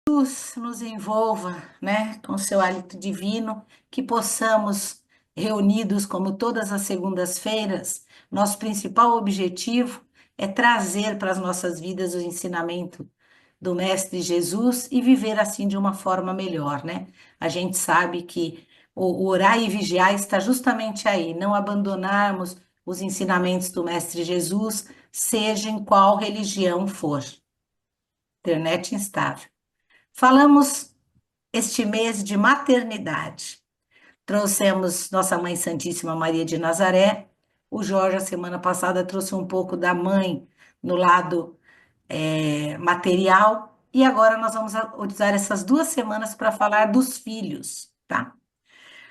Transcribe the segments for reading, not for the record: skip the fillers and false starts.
Jesus nos envolva, né, com seu hálito divino, que possamos, reunidos como todas as segundas-feiras, nosso principal objetivo é trazer para as nossas vidas o ensinamento do Mestre Jesus e viver assim de uma forma melhor, né? A gente sabe que o orar e vigiar está justamente aí, não abandonarmos os ensinamentos do Mestre Jesus, seja em qual religião for. Internet instável. Falamos este mês de maternidade. Trouxemos Nossa Mãe Santíssima Maria de Nazaré. O Jorge, a semana passada, trouxe um pouco da mãe no lado material. E agora nós vamos utilizar essas 2 semanas para falar dos filhos, tá?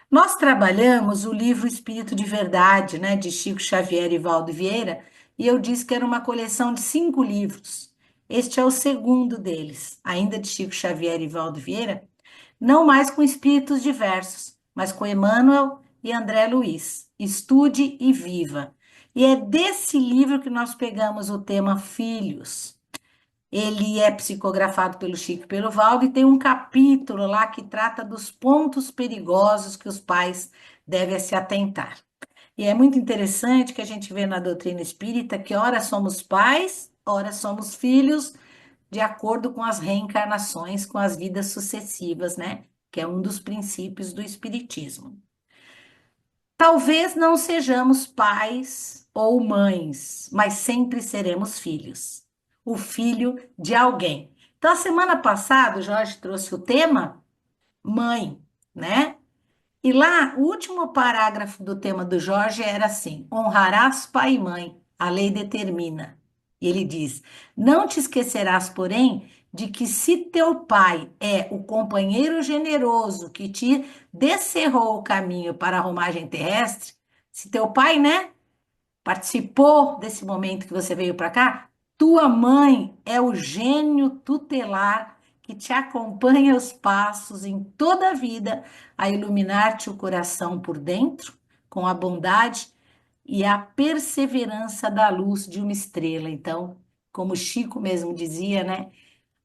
Nós trabalhamos o livro Espírito de Verdade, né, de Chico Xavier e Valdo Vieira, e eu disse que era uma coleção de 5 livros. Este é o segundo deles, ainda de Chico Xavier e Valdo Vieira, não mais com espíritos diversos, mas com Emmanuel e André Luiz. Estude e viva. E é desse livro que nós pegamos o tema filhos. Ele é psicografado pelo Chico e pelo Valdo e tem um capítulo lá que trata dos pontos perigosos que os pais devem se atentar. E é muito interessante que a gente vê na doutrina espírita que ora somos pais, ora somos filhos, de acordo com as reencarnações, com as vidas sucessivas, né? Que é um dos princípios do espiritismo. Talvez não sejamos pais ou mães, mas sempre seremos filhos. O filho de alguém. Então, a semana passada, o Jorge trouxe o tema mãe, né? E lá, o último parágrafo do tema do Jorge era assim: honrarás pai e mãe, a lei determina. E ele diz: não te esquecerás, porém, de que se teu pai é o companheiro generoso que te descerrou o caminho para a romagem terrestre, se teu pai, né, participou desse momento que você veio para cá, tua mãe é o gênio tutelar que te acompanha os passos em toda a vida a iluminar-te o coração por dentro com a bondade e a perseverança da luz de uma estrela. Então, como Chico mesmo dizia, né?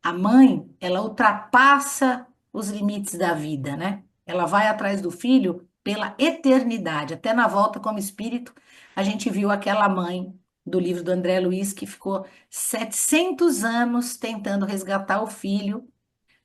A mãe, ela ultrapassa os limites da vida, né? Ela vai atrás do filho pela eternidade. Até na volta como espírito, a gente viu aquela mãe do livro do André Luiz que ficou 700 anos tentando resgatar o filho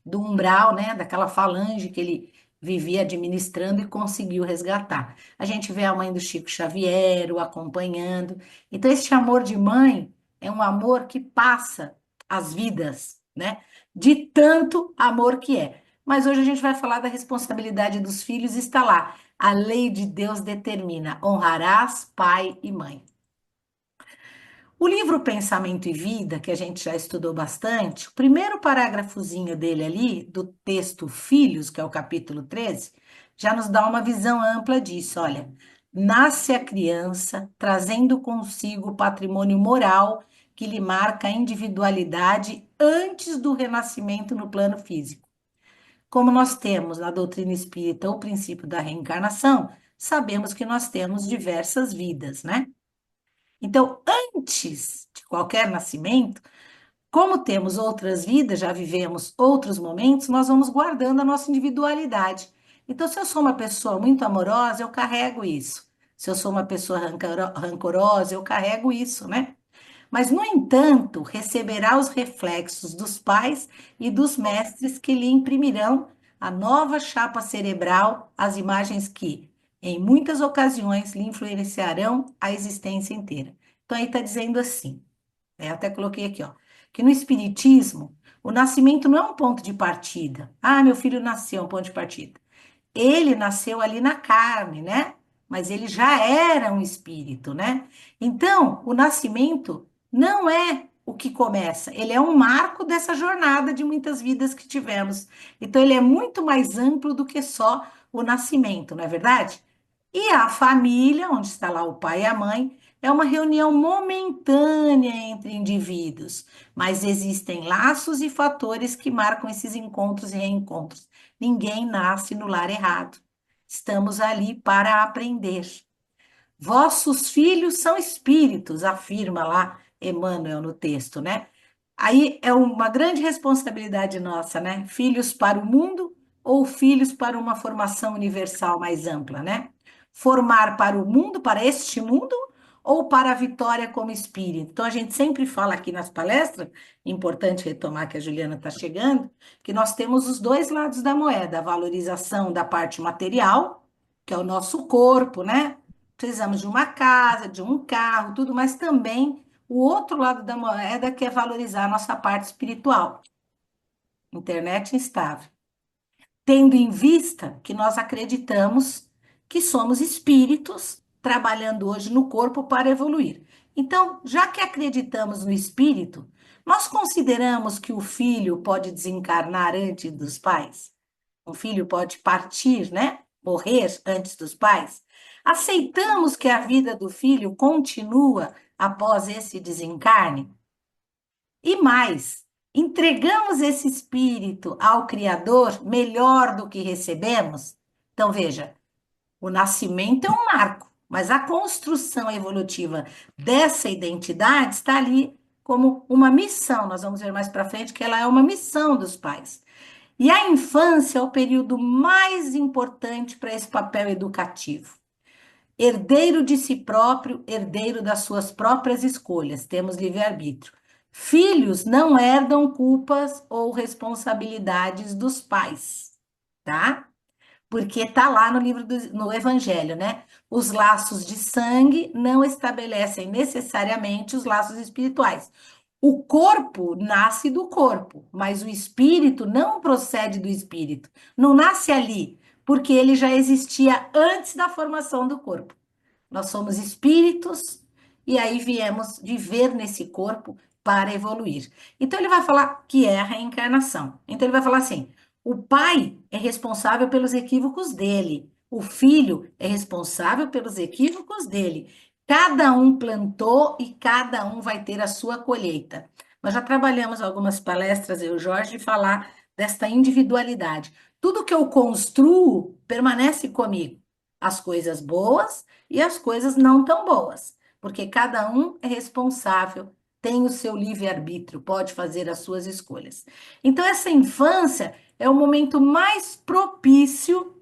do umbral, né? Daquela falange que ele vivia administrando e conseguiu resgatar. A gente vê a mãe do Chico Xavier o acompanhando. Então, esse amor de mãe é um amor que passa as vidas, né? De tanto amor que é. Mas hoje a gente vai falar da responsabilidade dos filhos, está lá. A lei de Deus determina: honrarás pai e mãe. O livro Pensamento e Vida, que a gente já estudou bastante, o primeiro parágrafozinho dele ali, do texto Filhos, que é o capítulo 13, já nos dá uma visão ampla disso. Olha, nasce a criança trazendo consigo o patrimônio moral que lhe marca a individualidade antes do renascimento no plano físico. Como nós temos na doutrina espírita o princípio da reencarnação, sabemos que nós temos diversas vidas, né? Então, antes de qualquer nascimento, como temos outras vidas, já vivemos outros momentos, nós vamos guardando a nossa individualidade. Então, se eu sou uma pessoa muito amorosa, eu carrego isso. Se eu sou uma pessoa rancorosa, eu carrego isso, né? Mas, no entanto, receberá os reflexos dos pais e dos mestres que lhe imprimirão a nova chapa cerebral, as imagens que, em muitas ocasiões, lhe influenciarão a existência inteira. Então, aí está dizendo assim, até coloquei aqui, ó, que no Espiritismo, o nascimento não é um ponto de partida. Ah, meu filho nasceu, é um ponto de partida. Ele nasceu ali na carne, né? Mas ele já era um espírito, né? Então, o nascimento não é o que começa, ele é um marco dessa jornada de muitas vidas que tivemos. Então, ele é muito mais amplo do que só o nascimento, não é verdade? E a família, onde está lá o pai e a mãe, é uma reunião momentânea entre indivíduos, mas existem laços e fatores que marcam esses encontros e reencontros. Ninguém nasce no lar errado. Estamos ali para aprender. Vossos filhos são espíritos, afirma lá Emmanuel no texto, né? Aí é uma grande responsabilidade nossa, né? Filhos para o mundo ou filhos para uma formação universal mais ampla, né? Formar para o mundo, para este mundo, ou para a vitória como espírito. Então, a gente sempre fala aqui nas palestras, importante retomar que a Juliana está chegando, que nós temos os dois lados da moeda, a valorização da parte material, que é o nosso corpo, né? Precisamos de uma casa, de um carro, tudo, mas também o outro lado da moeda que é valorizar a nossa parte espiritual, internet instável, tendo em vista que nós acreditamos que somos espíritos trabalhando hoje no corpo para evoluir. Então, já que acreditamos no espírito, nós consideramos que o filho pode desencarnar antes dos pais? Um filho pode partir, né? Morrer antes dos pais? Aceitamos que a vida do filho continua após esse desencarne? E mais, entregamos esse espírito ao Criador melhor do que recebemos? Então, veja, o nascimento é um marco, mas a construção evolutiva dessa identidade está ali como uma missão. Nós vamos ver mais para frente que ela é uma missão dos pais. E a infância é o período mais importante para esse papel educativo. Herdeiro de si próprio, herdeiro das suas próprias escolhas, temos livre-arbítrio. Filhos não herdam culpas ou responsabilidades dos pais, tá? Porque tá lá no no Evangelho, né? Os laços de sangue não estabelecem necessariamente os laços espirituais. O corpo nasce do corpo, mas o espírito não procede do espírito. Não nasce ali, porque ele já existia antes da formação do corpo. Nós somos espíritos e aí viemos viver nesse corpo para evoluir. Então ele vai falar que é a reencarnação. Então ele vai falar assim: o pai é responsável pelos equívocos dele, o filho é responsável pelos equívocos dele. Cada um plantou e cada um vai ter a sua colheita. Nós já trabalhamos algumas palestras, eu e o Jorge, de falar desta individualidade. Tudo que eu construo permanece comigo. As coisas boas e as coisas não tão boas, porque cada um é responsável, tem o seu livre-arbítrio, pode fazer as suas escolhas. Então, essa infância é o momento mais propício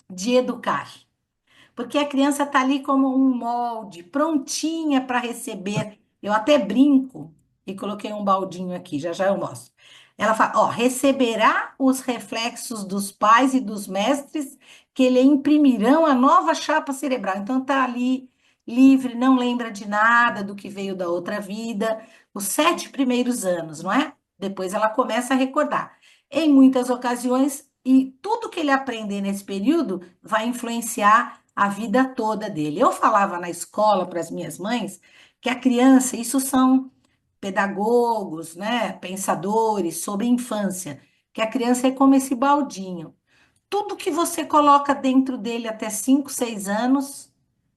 de educar. Porque a criança está ali como um molde, prontinha para receber. Eu até brinco e coloquei um baldinho aqui, já já eu mostro. Ela fala, ó, receberá os reflexos dos pais e dos mestres que lhe imprimirão a nova chapa cerebral. Então está ali livre, não lembra de nada do que veio da outra vida, os 7 primeiros anos, não é? Depois ela começa a recordar. Em muitas ocasiões, e tudo que ele aprender nesse período vai influenciar a vida toda dele. Eu falava na escola para as minhas mães que a criança, isso são pedagogos, né, pensadores sobre infância, que a criança é como esse baldinho. Tudo que você coloca dentro dele até 5, 6 anos,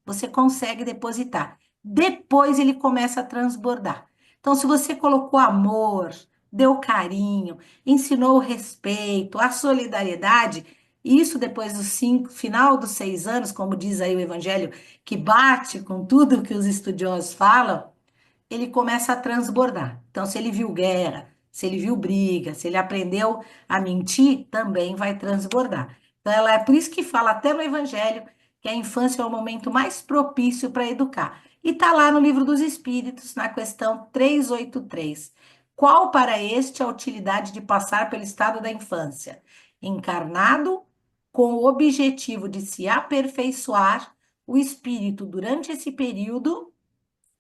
você consegue depositar. Depois ele começa a transbordar. Então, se você colocou amor, deu carinho, ensinou o respeito, a solidariedade, isso depois dos 5, final dos 6 anos, como diz aí o Evangelho, que bate com tudo que os estudiosos falam, ele começa a transbordar. Então, se ele viu guerra, se ele viu briga, se ele aprendeu a mentir, também vai transbordar. Então, ela é por isso que fala até no Evangelho que a infância é o momento mais propício para educar. E está lá no Livro dos Espíritos, na questão 383. Qual para este a utilidade de passar pelo estado da infância? Encarnado com o objetivo de se aperfeiçoar o espírito durante esse período.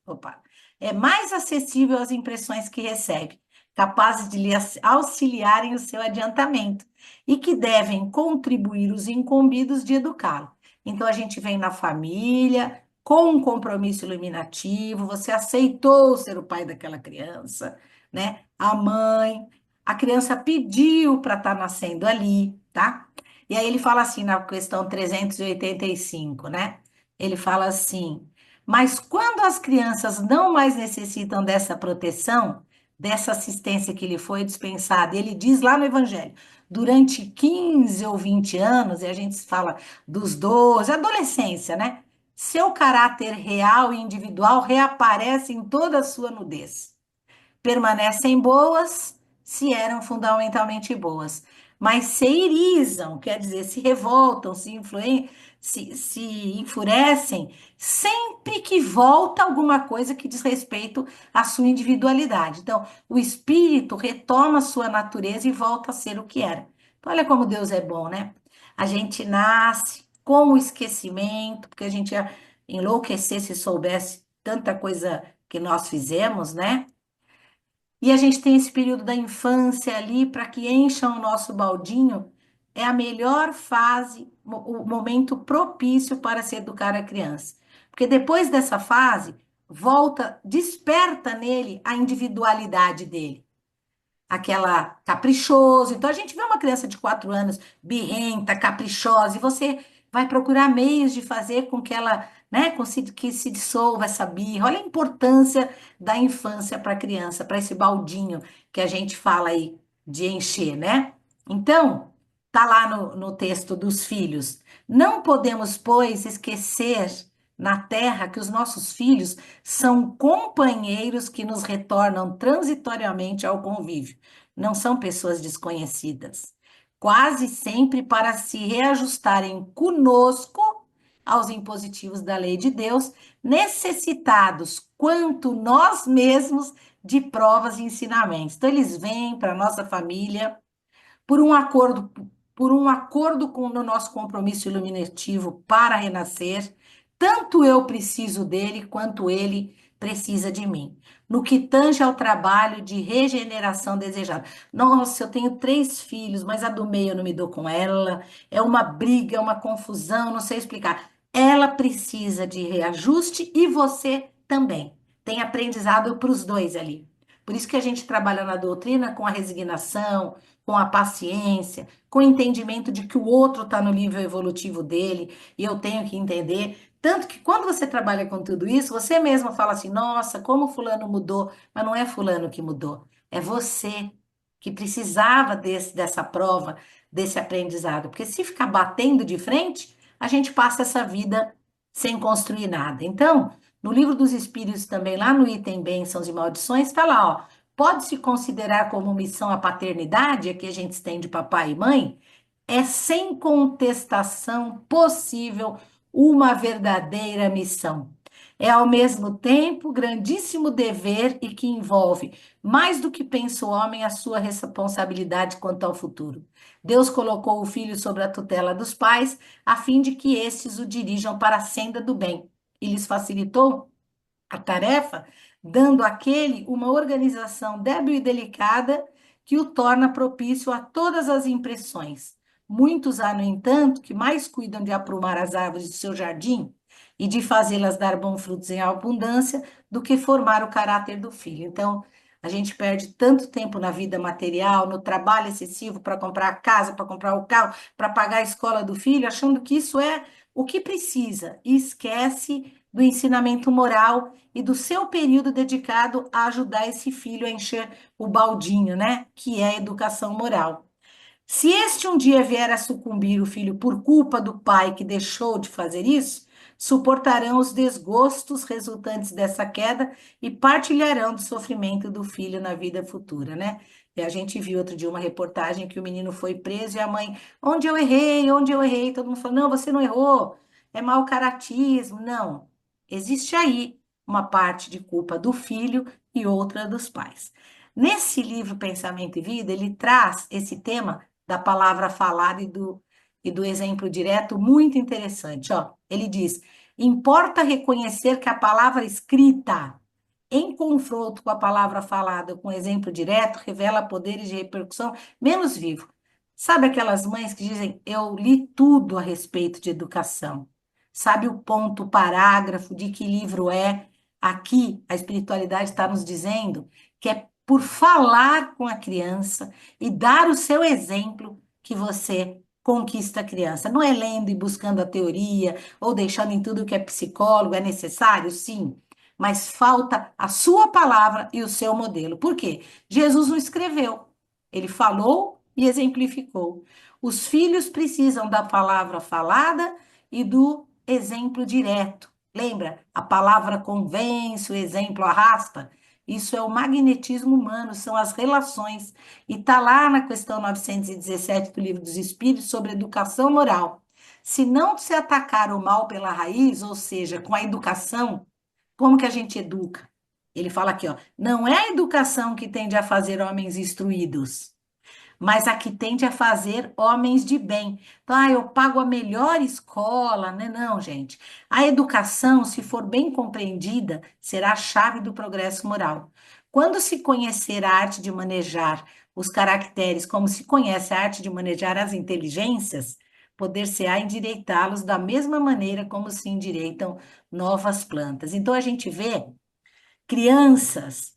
Opa, é mais acessível às impressões que recebe, capazes de lhe auxiliarem o seu adiantamento e que devem contribuir os incumbidos de educá-lo. Então, a gente vem na família, com um compromisso iluminativo, você aceitou ser o pai daquela criança, né? A mãe, a criança pediu para estar nascendo ali, tá? E aí ele fala assim na questão 385, né? Ele fala assim. Mas quando as crianças não mais necessitam dessa proteção, dessa assistência que lhe foi dispensada, ele diz lá no Evangelho, durante 15 ou 20 anos, e a gente fala dos 12, adolescência, né? Seu caráter real e individual reaparece em toda a sua nudez. permanecem boas se eram fundamentalmente boas, mas se irizam, quer dizer, se revoltam, se enfurecem, sempre que volta alguma coisa que diz respeito à sua individualidade. Então, o espírito retoma a sua natureza e volta a ser o que era. Então, olha como Deus é bom, né? A gente nasce com o esquecimento, porque a gente ia enlouquecer se soubesse tanta coisa que nós fizemos, né? E a gente tem esse período da infância ali para que encham o nosso baldinho. É a melhor fase, o momento propício para se educar a criança. Porque depois dessa fase, volta, desperta nele a individualidade dele, aquela caprichoso. Então a gente vê uma criança de 4 anos birrenta, caprichosa, e você vai procurar meios de fazer com que ela, né, que se dissolva essa birra. Olha a importância da infância para a criança, para esse baldinho que a gente fala aí de encher, né? Então, tá lá no texto dos filhos. Não podemos, pois, esquecer na terra que os nossos filhos são companheiros que nos retornam transitoriamente ao convívio. Não são pessoas desconhecidas. Quase sempre para se reajustarem conosco aos impositivos da lei de Deus, necessitados, quanto nós mesmos, de provas e ensinamentos. Então, eles vêm para a nossa família por um acordo, no nosso compromisso iluminativo para renascer, tanto eu preciso dele quanto ele precisa de mim. No que tange ao trabalho de regeneração desejado. Nossa, eu tenho 3 filhos, mas a do meio eu não me dou com ela. É uma briga, é uma confusão, não sei explicar. Ela precisa de reajuste e você também. Tem aprendizado para os dois ali. Por isso que a gente trabalha na doutrina com a resignação, com a paciência, com o entendimento de que o outro está no nível evolutivo dele e eu tenho que entender. Tanto que quando você trabalha com tudo isso, você mesmo fala assim: nossa, como Fulano mudou, mas não é Fulano que mudou, é você que precisava dessa prova, desse aprendizado. Porque se ficar batendo de frente, a gente passa essa vida sem construir nada. Então, no livro dos Espíritos também, lá no item Bênçãos e Maldições, está lá, ó. Pode-se considerar como missão a paternidade, aqui a gente estende papai e mãe, é sem contestação possível uma verdadeira missão. É ao mesmo tempo grandíssimo dever e que envolve, mais do que pensa o homem, a sua responsabilidade quanto ao futuro. Deus colocou o filho sobre a tutela dos pais, a fim de que estes o dirijam para a senda do bem, e lhes facilitou a tarefa, dando àquele uma organização débil e delicada que o torna propício a todas as impressões. Muitos há, no entanto, que mais cuidam de aprumar as árvores do seu jardim e de fazê-las dar bons frutos em abundância do que formar o caráter do filho. Então, a gente perde tanto tempo na vida material, no trabalho excessivo para comprar a casa, para comprar o carro, para pagar a escola do filho, achando que isso é o que precisa e esquece do ensinamento moral e do seu período dedicado a ajudar esse filho a encher o baldinho, né? Que é a educação moral. Se este um dia vier a sucumbir o filho por culpa do pai que deixou de fazer isso, suportarão os desgostos resultantes dessa queda e partilharão do sofrimento do filho na vida futura, né? E a gente viu outro dia uma reportagem que o menino foi preso e a mãe, onde eu errei, onde eu errei? Todo mundo falou, não, você não errou, é mau caratismo. Não, existe aí uma parte de culpa do filho e outra dos pais. Nesse livro Pensamento e Vida, ele traz esse tema da palavra falada e do exemplo direto muito interessante. Ó, ele diz: importa reconhecer que a palavra escrita, em confronto com a palavra falada, com exemplo direto, revela poderes de repercussão menos vivo. Sabe aquelas mães que dizem: eu li tudo a respeito de educação. Sabe o ponto, o parágrafo de que livro é? Aqui, a espiritualidade está nos dizendo que é por falar com a criança e dar o seu exemplo que você conquista a criança. Não é lendo e buscando a teoria ou deixando em tudo que é psicólogo, é necessário, sim, mas falta a sua palavra e o seu modelo. Por quê? Jesus não escreveu, ele falou e exemplificou. Os filhos precisam da palavra falada e do exemplo direto. Lembra? A palavra convence, o exemplo arrasta. Isso é o magnetismo humano, são as relações. E está lá na questão 917 do Livro dos Espíritos sobre educação moral. Se não se atacar o mal pela raiz, ou seja, com a educação, como que a gente educa? Ele fala aqui, ó, não é a educação que tende a fazer homens instruídos, mas a que tende a fazer homens de bem. Então, eu pago a melhor escola, né? Não, gente. A educação, se for bem compreendida, será a chave do progresso moral. Quando se conhecer a arte de manejar os caracteres, como se conhece a arte de manejar as inteligências, poder-se-á endireitá-los da mesma maneira como se endireitam novas plantas. Então, a gente vê crianças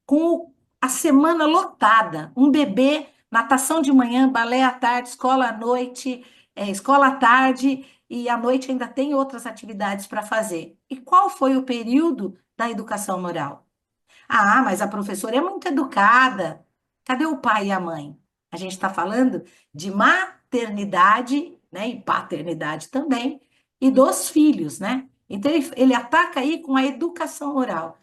com a semana lotada. Um bebê, natação de manhã, balé à tarde, escola à noite, escola à tarde, e à noite ainda tem outras atividades para fazer. E qual foi o período da educação moral? Ah, mas a professora é muito educada. Cadê o pai e a mãe? A gente está falando de maternidade, né, e paternidade também, e dos filhos, né? Então ele ataca aí com a educação moral.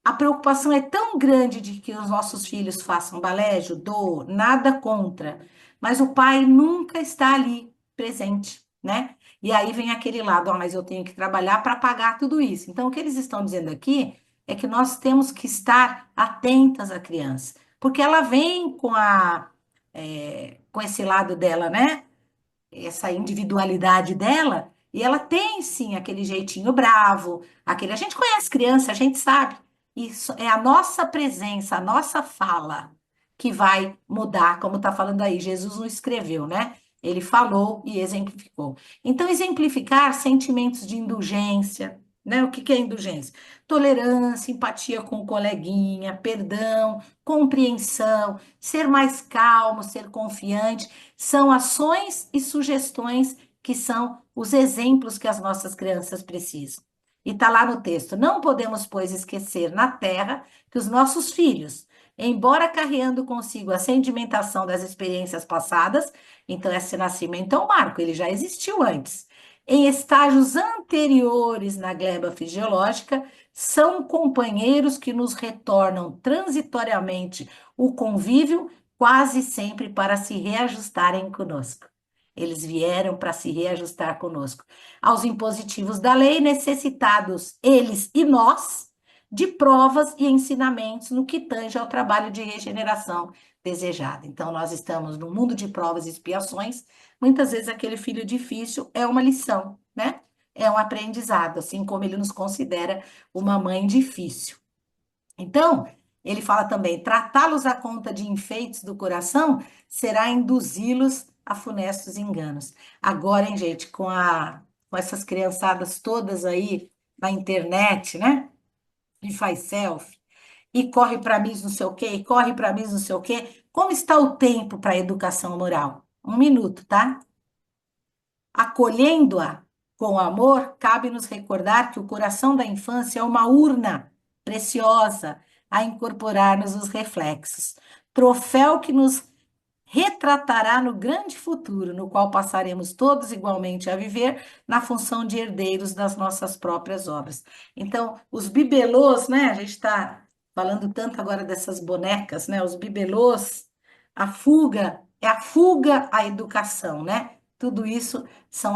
A preocupação é tão grande de que os nossos filhos façam balé, judô, nada contra, mas o pai nunca está ali presente, né? E aí vem aquele lado, mas eu tenho que trabalhar para pagar tudo isso. Então, o que eles estão dizendo aqui é que nós temos que estar atentas à criança, porque ela vem com esse lado dela, né? Essa individualidade dela, e ela tem sim aquele jeitinho bravo, aquele a gente conhece criança, a gente sabe. Isso é a nossa presença, a nossa fala que vai mudar, como está falando aí. Jesus não escreveu, né? Ele falou e exemplificou. Então, exemplificar sentimentos de indulgência, né? O que que é indulgência? Tolerância, empatia com o coleguinha, perdão, compreensão, ser mais calmo, ser confiante são ações e sugestões que são os exemplos que as nossas crianças precisam. E está lá no texto: não podemos, pois, esquecer na terra que os nossos filhos, embora carreando consigo a sedimentação das experiências passadas, então esse nascimento é um marco, ele já existiu antes. Em estágios anteriores na gleba fisiológica, são companheiros que nos retornam transitoriamente o convívio quase sempre para se reajustarem conosco. Eles vieram para se reajustar conosco. Aos impositivos da lei, necessitados eles e nós de provas e ensinamentos no que tange ao trabalho de regeneração desejado. Então, nós estamos no mundo de provas e expiações. Muitas vezes aquele filho difícil é uma lição, né? É um aprendizado, assim como ele nos considera uma mãe difícil. Então, ele fala também: tratá-los à conta de enfeites do coração será induzi-los a funestos enganos. Agora, hein, gente, com essas criançadas todas aí na internet, né? E faz selfie, e corre para mim não sei o quê, e corre para mim não sei o quê. Como está o tempo para a educação moral? Um minuto, tá? Acolhendo-a com amor, cabe nos recordar que o coração da infância é uma urna preciosa a incorporar-nos os reflexos, troféu que nos retratará no grande futuro, no qual passaremos todos igualmente a viver na função de herdeiros das nossas próprias obras. Então, os bibelôs, né? A gente está falando tanto agora dessas bonecas, né? Os bibelôs, a fuga, é a fuga à educação, né? Tudo isso são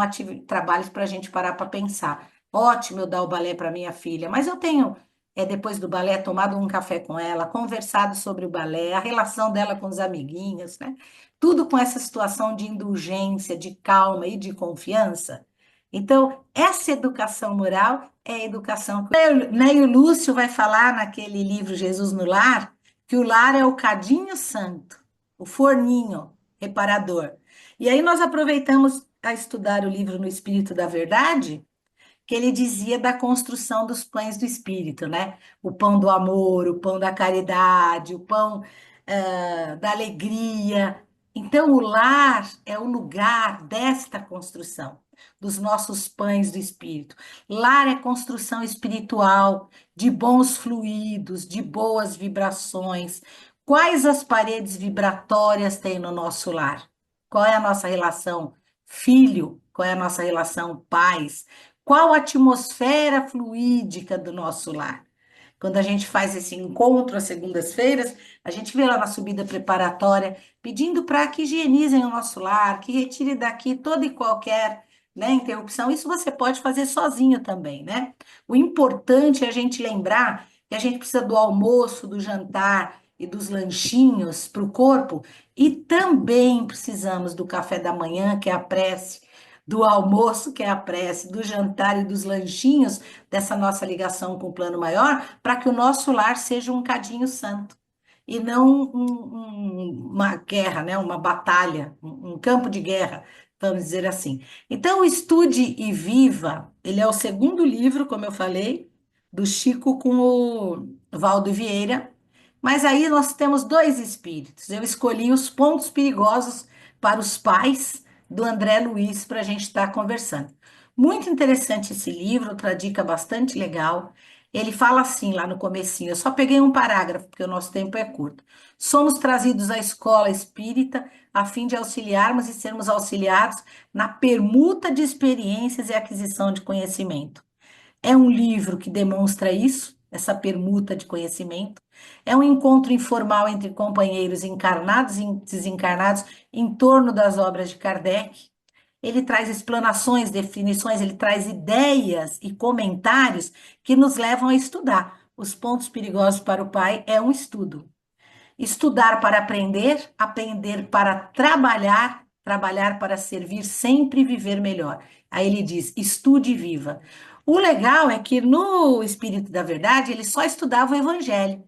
trabalhos para a gente parar para pensar. Ótimo eu dar o balé para minha filha, mas eu tenho, depois do balé, tomado um café com ela, conversado sobre o balé, a relação dela com os amiguinhos, né? Tudo com essa situação de indulgência, de calma e de confiança. Então, essa educação moral é a educação que né, e o Lúcio vai falar naquele livro Jesus no Lar, que o lar é o cadinho santo, o forninho reparador. E aí nós aproveitamos a estudar o livro No Espírito da Verdade, que ele dizia da construção dos pães do Espírito, né? O pão do amor, o pão da caridade, o pão da alegria. Então, o lar é o lugar desta construção, dos nossos pães do Espírito. Lar é construção espiritual, de bons fluidos, de boas vibrações. Quais as paredes vibratórias tem no nosso lar? Qual é a nossa relação filho? Qual é a nossa relação pais? Qual a atmosfera fluídica do nosso lar? quando a gente faz esse encontro às segundas-feiras, a gente vê lá na subida preparatória, pedindo para que higienizem o nosso lar, que retire daqui toda e qualquer, né, interrupção. Isso você pode fazer sozinho também, né? O importante é a gente lembrar que a gente precisa do almoço, do jantar e dos lanchinhos para o corpo, e também precisamos do café da manhã, que é a prece, do almoço, que é a prece, do jantar e dos lanchinhos, dessa nossa ligação com o plano maior, para que o nosso lar seja um cadinho santo e não uma guerra, né? Uma batalha, um campo de guerra, vamos dizer assim. Então, o Estude e Viva, ele é o segundo livro, como eu falei, do Chico com o Valdo Vieira, mas aí nós temos dois espíritos. Eu escolhi os pontos perigosos para os pais do André Luiz para a gente estar conversando. Muito interessante esse livro, outra dica bastante legal. Ele fala assim lá no comecinho, eu só peguei um parágrafo, porque o nosso tempo é curto. Somos trazidos à escola espírita a fim de auxiliarmos e sermos auxiliados na permuta de experiências e aquisição de conhecimento. É um livro que demonstra isso, essa permuta de conhecimento. É um encontro informal entre companheiros encarnados e desencarnados em torno das obras de Kardec. Ele traz explanações, definições, ele traz ideias e comentários que nos levam a estudar. Os pontos perigosos para o pai é um estudo. Estudar para aprender, aprender para trabalhar, trabalhar para servir, sempre viver melhor. Aí ele diz: estude e viva. O legal é que no Espírito da Verdade ele só estudava o Evangelho.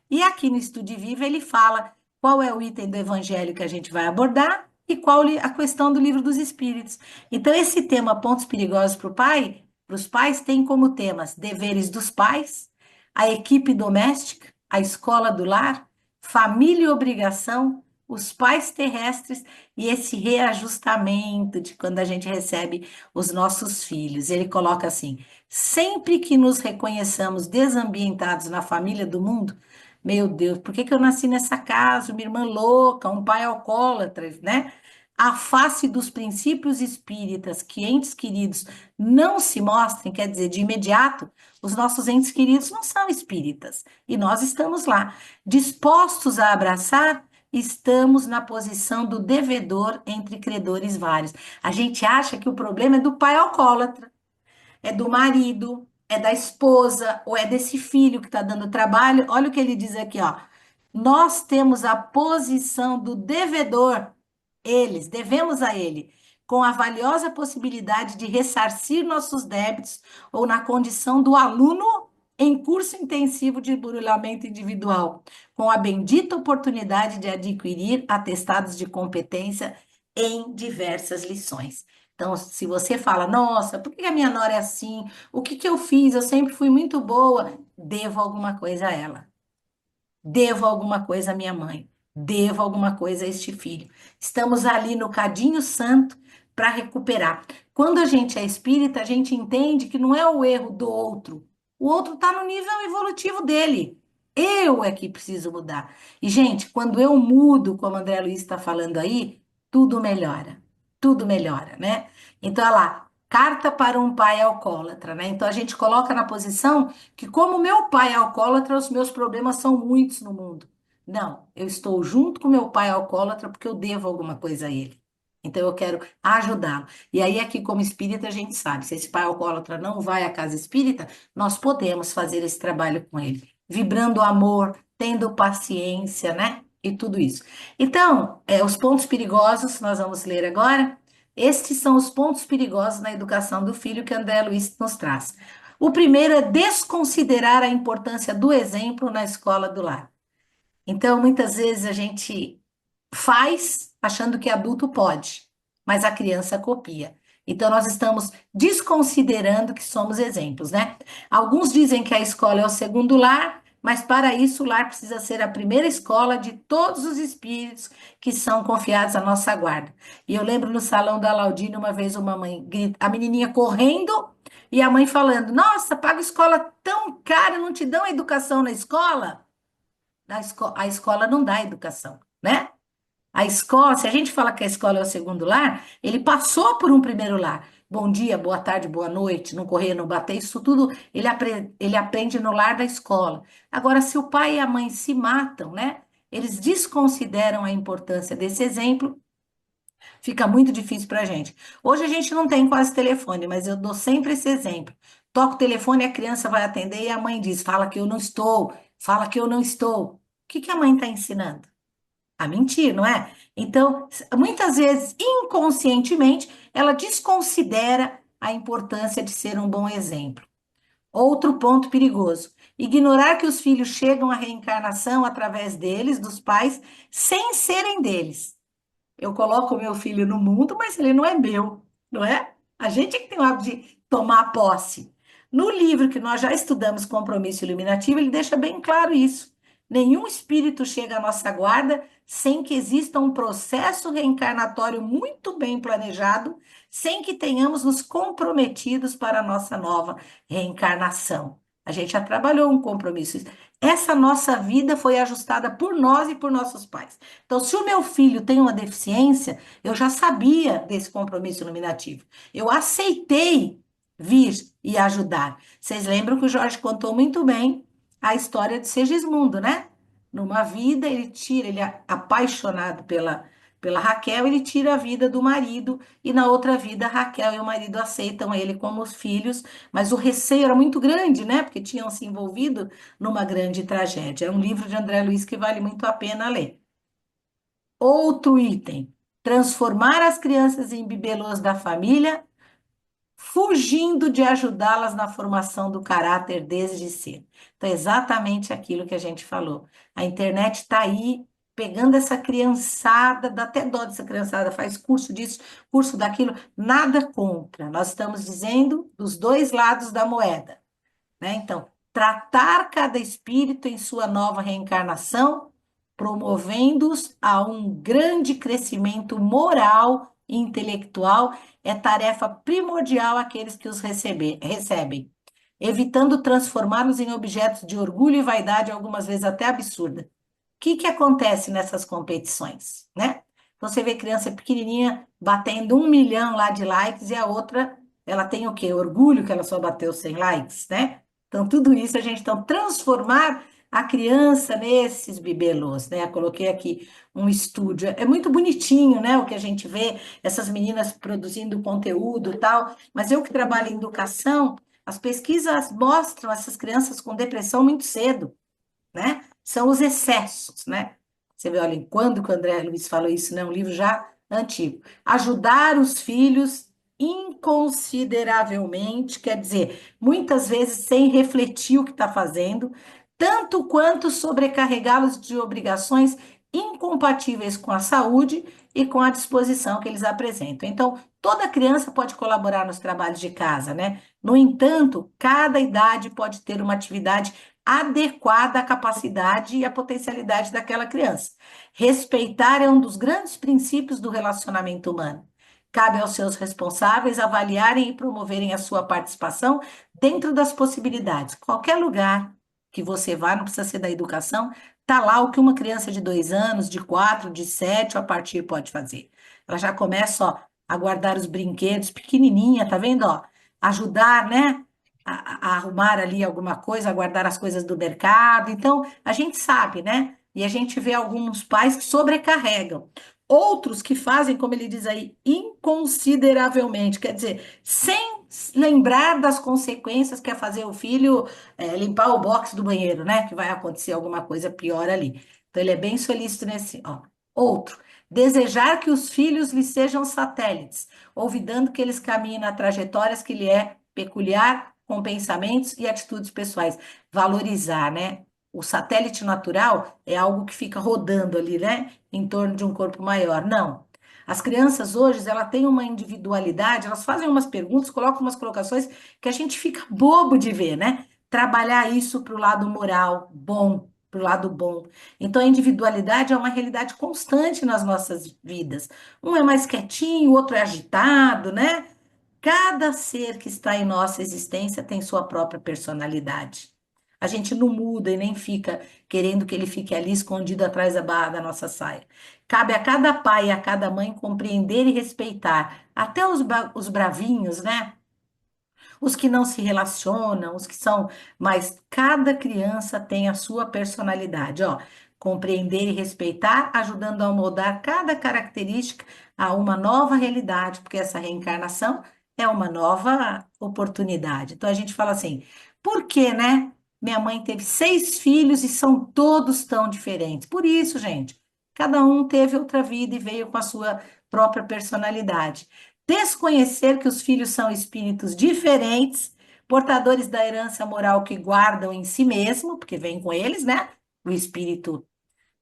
E aqui no Estude e Viva ele fala qual é o item do Evangelho que a gente vai abordar e qual a questão do Livro dos Espíritos. Então, esse tema, pontos perigosos para o pai, para os pais, tem como temas deveres dos pais, a equipe doméstica, a escola do lar, família e obrigação, os pais terrestres e esse reajustamento de quando a gente recebe os nossos filhos. Ele coloca assim: sempre que nos reconheçamos desambientados na família do mundo, meu Deus, por que que eu nasci nessa casa? Minha irmã louca, um pai alcoólatra, né? A face dos princípios espíritas que entes queridos não se mostrem, quer dizer, de imediato, os nossos entes queridos não são espíritas e nós estamos lá. Dispostos a abraçar, estamos na posição do devedor entre credores vários. A gente acha que o problema é do pai alcoólatra, é do marido, é da esposa, ou é desse filho que está dando trabalho. Olha o que ele diz aqui, ó. Nós temos a posição do devedor, eles, devemos a ele, com a valiosa possibilidade de ressarcir nossos débitos, ou na condição do aluno em curso intensivo de burlamento individual, com a bendita oportunidade de adquirir atestados de competência em diversas lições. Então, se você fala, nossa, por que a minha nora é assim? O que que eu fiz? Eu sempre fui muito boa. Devo alguma coisa a ela. Devo alguma coisa à minha mãe. Devo alguma coisa a este filho. Estamos ali no cadinho santo para recuperar. Quando a gente é espírita, a gente entende que não é o erro do outro. O outro está no nível evolutivo dele. Eu é que preciso mudar. E, gente, quando eu mudo, como o André Luiz está falando aí, tudo melhora. Tudo melhora, né? Então, olha lá, carta para um pai alcoólatra, né? Então, a gente coloca na posição que, como meu pai é alcoólatra, os meus problemas são muitos no mundo. Não, eu estou junto com meu pai alcoólatra porque eu devo alguma coisa a ele. Então eu quero ajudá-lo. E aí, aqui, como espírita, a gente sabe: se esse pai alcoólatra não vai à casa espírita, nós podemos fazer esse trabalho com ele, vibrando amor, tendo paciência, né? E tudo isso. Então, os pontos perigosos, nós vamos ler agora. Estes são os pontos perigosos na educação do filho que André Luiz nos traz. O primeiro é desconsiderar a importância do exemplo na escola do lar. Então, muitas vezes a gente faz achando que adulto pode, mas a criança copia. Então, nós estamos desconsiderando que somos exemplos, né? Alguns dizem que a escola é o segundo lar, mas para isso o lar precisa ser a primeira escola de todos os espíritos que são confiados à nossa guarda. E eu lembro no salão da Alaudina, uma vez uma mãe, a menininha correndo e a mãe falando: Nossa, paga escola tão cara, não te dão educação na escola? A escola não dá educação, né? A escola, se a gente fala que a escola é o segundo lar, ele passou por um primeiro lar. bom dia, boa tarde, boa noite, não correr, não bater, isso tudo ele aprende no lar da escola. Agora, se o pai e a mãe se matam, né? Eles desconsideram a importância desse exemplo, fica muito difícil para a gente. Hoje a gente não tem quase telefone, mas eu dou sempre esse exemplo. Toca o telefone, a criança vai atender e a mãe diz: fala que eu não estou, fala que eu não estou. O que que a mãe está ensinando? A mentir, não é? Então, muitas vezes, inconscientemente, ela desconsidera a importância de ser um bom exemplo. Outro ponto perigoso: ignorar que os filhos chegam à reencarnação através deles, dos pais, sem serem deles. Eu coloco o meu filho no mundo, mas ele não é meu, não é? A gente é que tem o hábito de tomar posse. No livro que nós já estudamos, Compromisso Iluminativo, ele deixa bem claro isso. Nenhum espírito chega à nossa guarda sem que exista um processo reencarnatório muito bem planejado, sem que tenhamos nos comprometidos para a nossa nova reencarnação. A gente já trabalhou um compromisso. Essa nossa vida foi ajustada por nós e por nossos pais. Então, se o meu filho tem uma deficiência, eu já sabia desse compromisso iluminativo. Eu aceitei vir e ajudar. Vocês lembram que o Jorge contou muito bem a história de Segismundo, né? Numa vida, ele é apaixonado pela Raquel, ele tira a vida do marido, e na outra vida, a Raquel e o marido aceitam ele como os filhos, mas o receio era muito grande, né? Porque tinham se envolvido numa grande tragédia. É um livro de André Luiz que vale muito a pena ler. Outro item: transformar as crianças em bibelôs da família, fugindo de ajudá-las na formação do caráter desde cedo. Então, é exatamente aquilo que a gente falou. A internet está aí pegando essa criançada, dá até dó dessa criançada, faz curso disso, curso daquilo, nada contra. Nós estamos dizendo dos dois lados da moeda, né? Então, tratar cada espírito em sua nova reencarnação, promovendo-os a um grande crescimento moral e intelectual, é tarefa primordial àqueles que os recebem, evitando transformá-los em objetos de orgulho e vaidade, algumas vezes até absurda. O que que acontece nessas competições, né? Então, você vê criança pequenininha batendo 1 milhão lá de likes e a outra, ela tem o quê? Orgulho que ela só bateu 100 likes, né? Então, tudo isso a gente então transformar a criança nesses bibelôs, né? Eu coloquei aqui um estúdio. É muito bonitinho, né? O que a gente vê, essas meninas produzindo conteúdo e tal, mas eu que trabalho em educação, as pesquisas mostram essas crianças com depressão muito cedo, né? São os excessos, né? Você vê, olha, quando que o André Luiz falou isso, né? Um livro já antigo. Ajudar os filhos inconsideravelmente, quer dizer, muitas vezes sem refletir o que está fazendo, tanto quanto sobrecarregá-los de obrigações incompatíveis com a saúde e com a disposição que eles apresentam. Então, toda criança pode colaborar nos trabalhos de casa, né? No entanto, cada idade pode ter uma atividade adequada à capacidade e à potencialidade daquela criança. Respeitar é um dos grandes princípios do relacionamento humano. Cabe aos seus responsáveis avaliarem e promoverem a sua participação dentro das possibilidades. Qualquer lugar que você vá, não precisa ser da educação, tá lá o que uma criança de 2 anos, de 4, de 7 a partir pode fazer. Ela já começa, ó, a guardar os brinquedos pequenininha, tá vendo, ó? Ajudar, né? A arrumar ali alguma coisa, a guardar as coisas do mercado. Então, a gente sabe, né? E a gente vê alguns pais que sobrecarregam. Outros que fazem, como ele diz aí, inconsideravelmente, quer dizer, sem lembrar das consequências que é fazer o filho limpar o box do banheiro, né? Que vai acontecer alguma coisa pior ali. Então, ele é bem solícito nesse. Ó. Outro, desejar que os filhos lhe sejam satélites, olvidando que eles caminhem na trajetórias que lhe é peculiar, com pensamentos e atitudes pessoais. Valorizar, né? O satélite natural é algo que fica rodando ali, né? Em torno de um corpo maior. Não. As crianças hoje, elas têm uma individualidade, elas fazem umas perguntas, colocam umas colocações que a gente fica bobo de ver, né? Trabalhar isso para o lado moral, bom, para o lado bom. Então, a individualidade é uma realidade constante nas nossas vidas. Um é mais quietinho, o outro é agitado, né? Cada ser que está em nossa existência tem sua própria personalidade. A gente não muda e nem fica querendo que ele fique ali escondido atrás da barra da nossa saia. Cabe a cada pai e a cada mãe compreender e respeitar, até os bravinhos, né? Os que não se relacionam, os que são, mas cada criança tem a sua personalidade, ó. Compreender e respeitar, ajudando a moldar cada característica a uma nova realidade, porque essa reencarnação é uma nova oportunidade. Então a gente fala assim, por que, né? Minha mãe teve 6 filhos e são todos tão diferentes. Por isso, gente, cada um teve outra vida e veio com a sua própria personalidade. Desconhecer que os filhos são espíritos diferentes, portadores da herança moral que guardam em si mesmo, porque vem com eles, né? O espírito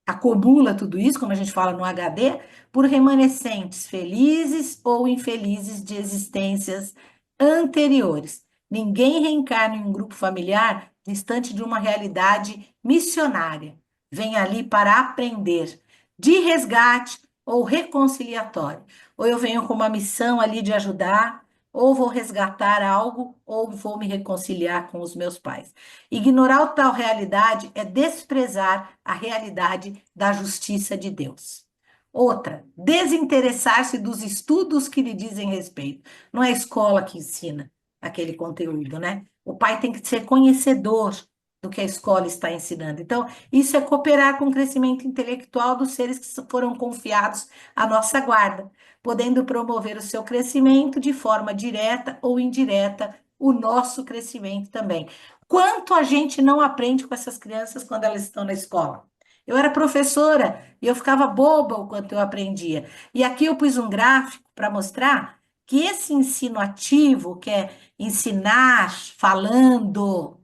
acumula tudo isso, como a gente fala no HD, por remanescentes felizes ou infelizes de existências anteriores. Ninguém reencarna em um grupo familiar distante de uma realidade missionária. Vem ali para aprender, de resgate ou reconciliatório. Ou eu venho com uma missão ali de ajudar, ou vou resgatar algo, ou vou me reconciliar com os meus pais. Ignorar tal realidade é desprezar a realidade da justiça de Deus. Outra, desinteressar-se dos estudos que lhe dizem respeito. Não é a escola que ensina aquele conteúdo, né? O pai tem que ser conhecedor do que a escola está ensinando. Então, isso é cooperar com o crescimento intelectual dos seres que foram confiados à nossa guarda, podendo promover o seu crescimento de forma direta ou indireta, o nosso crescimento também. Quanto a gente não aprende com essas crianças quando elas estão na escola? Eu era professora e eu ficava boba o quanto eu aprendia. E aqui eu pus um gráfico para mostrar que esse ensino ativo, que é ensinar falando,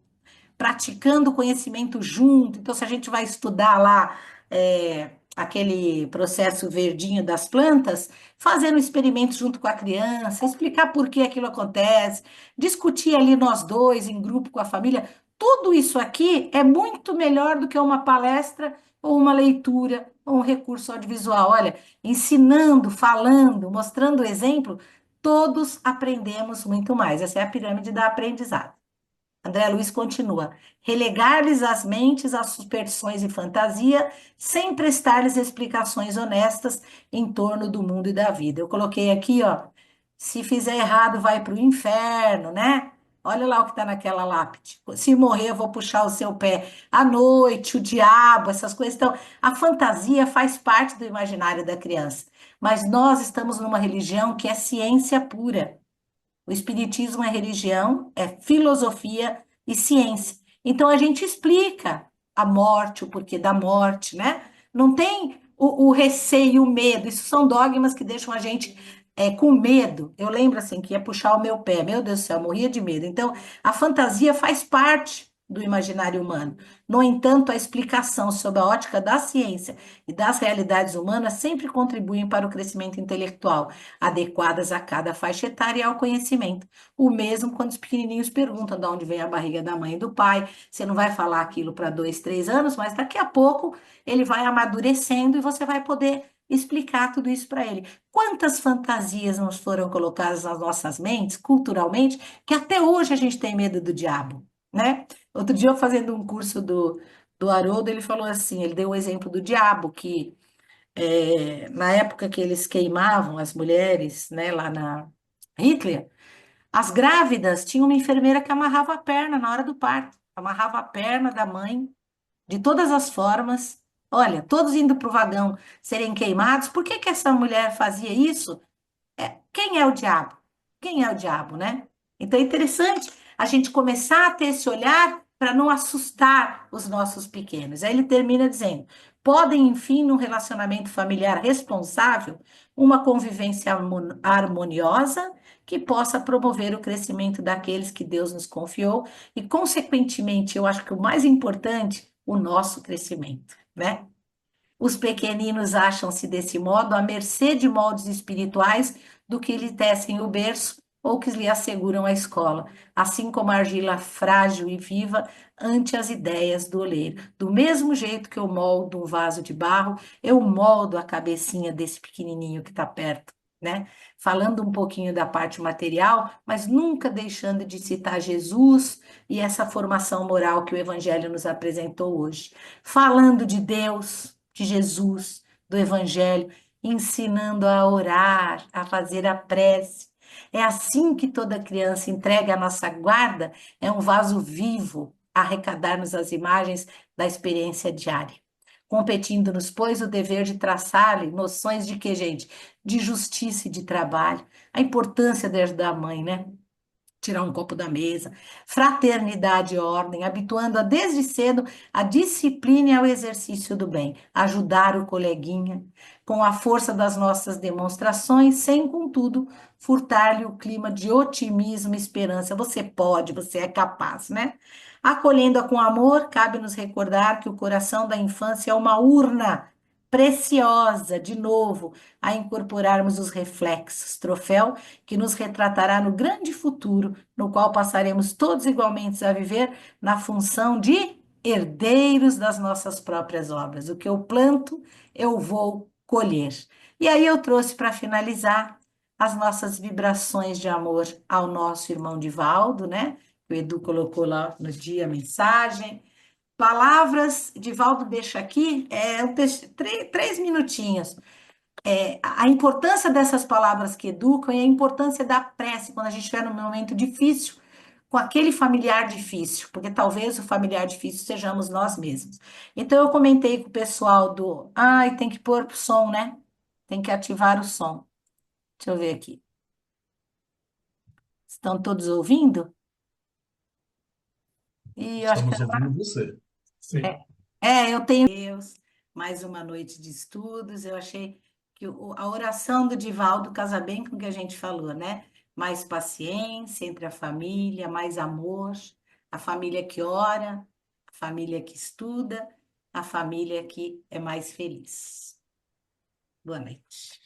praticando conhecimento junto. Então, se a gente vai estudar lá aquele processo verdinho das plantas, fazendo experimento junto com a criança, explicar por que aquilo acontece, discutir ali nós dois, em grupo com a família, tudo isso aqui é muito melhor do que uma palestra ou uma leitura ou um recurso audiovisual. Olha, ensinando, falando, mostrando o exemplo, todos aprendemos muito mais. Essa é a pirâmide da aprendizado. André Luiz continua. Relegar-lhes as mentes às superstições e fantasia, sem prestar-lhes explicações honestas em torno do mundo e da vida. Eu coloquei aqui, ó, se fizer errado, vai para o inferno, né? Olha lá o que está naquela lápide. Se morrer, eu vou puxar o seu pé. À noite, o diabo, essas coisas. Então, a fantasia faz parte do imaginário da criança. Mas nós estamos numa religião que é ciência pura. O espiritismo é religião, é filosofia e ciência. Então a gente explica a morte, o porquê da morte, né? Não tem o receio, o medo. Isso são dogmas que deixam a gente com medo. Eu lembro assim que ia puxar o meu pé. Meu Deus do céu, eu morria de medo. Então a fantasia faz parte do imaginário humano. No entanto, a explicação sob a ótica da ciência e das realidades humanas sempre contribuem para o crescimento intelectual adequadas a cada faixa etária e ao conhecimento. O mesmo quando os pequenininhos perguntam de onde vem a barriga da mãe e do pai. Você não vai falar aquilo para 2, 3 anos, mas daqui a pouco ele vai amadurecendo e você vai poder explicar tudo isso para ele. Quantas fantasias nos foram colocadas nas nossas mentes, culturalmente, que até hoje a gente tem medo do diabo, né? Outro dia eu fazendo um curso do Haroldo, ele falou assim, ele deu o exemplo do diabo, que na época que eles queimavam as mulheres, né, lá na Hitler, as grávidas tinham uma enfermeira que amarrava a perna na hora do parto, amarrava a perna da mãe de todas as formas. Olha, todos indo para o vagão serem queimados. Por que que essa mulher fazia isso? Quem é o diabo? Quem é o diabo, né? Então é interessante a gente começar a ter esse olhar para não assustar os nossos pequenos. Aí ele termina dizendo: podem, enfim, num relacionamento familiar responsável, uma convivência harmoniosa que possa promover o crescimento daqueles que Deus nos confiou e, consequentemente, eu acho que o mais importante, o nosso crescimento, né? Os pequeninos acham-se desse modo à mercê de moldes espirituais do que lhe tecem o berço ou que lhe asseguram a escola, assim como a argila frágil e viva ante as ideias do oleiro. Do mesmo jeito que eu moldo um vaso de barro, eu moldo a cabecinha desse pequenininho que está perto né? Falando um pouquinho da parte material, mas nunca deixando de citar Jesus e essa formação moral que o Evangelho nos apresentou hoje. Falando de Deus, de Jesus, do Evangelho, ensinando a orar, a fazer a prece. É assim que toda criança entregue à nossa guarda, é um vaso vivo a arrecadar-nos as imagens da experiência diária. Competindo-nos, pois, o dever de traçar-lhe noções de que, gente? De justiça e de trabalho, a importância de ajudar a mãe, né? Tirar um copo da mesa, fraternidade e ordem, habituando-a desde cedo à disciplina e ao exercício do bem, ajudar o coleguinha, com a força das nossas demonstrações, sem, contudo, furtar-lhe o clima de otimismo e esperança. Você pode, você é capaz, né? Acolhendo-a com amor, cabe-nos recordar que o coração da infância é uma urna preciosa, de novo, a incorporarmos os reflexos, troféu que nos retratará no grande futuro, no qual passaremos todos igualmente a viver na função de herdeiros das nossas próprias obras. O que eu planto, eu vou colher. E aí eu trouxe para finalizar as nossas vibrações de amor ao nosso irmão Divaldo, né? O Edu colocou lá no dia a mensagem. Palavras, Divaldo deixa aqui, três minutinhos. A importância dessas palavras que educam e a importância da prece quando a gente estiver num momento difícil, com aquele familiar difícil, porque talvez o familiar difícil sejamos nós mesmos. Então, eu comentei com o pessoal do. Ai, tem que pôr o som, né? Tem que ativar o som. Deixa eu ver aqui. Estão todos ouvindo? E eu acho que Estamos ouvindo você. Sim. eu tenho Deus, mais uma noite de estudos. Eu achei que a oração do Divaldo casa bem com o que a gente falou, né? Mais paciência entre a família, mais amor, a família que ora, a família que estuda, a família que é mais feliz. Boa noite.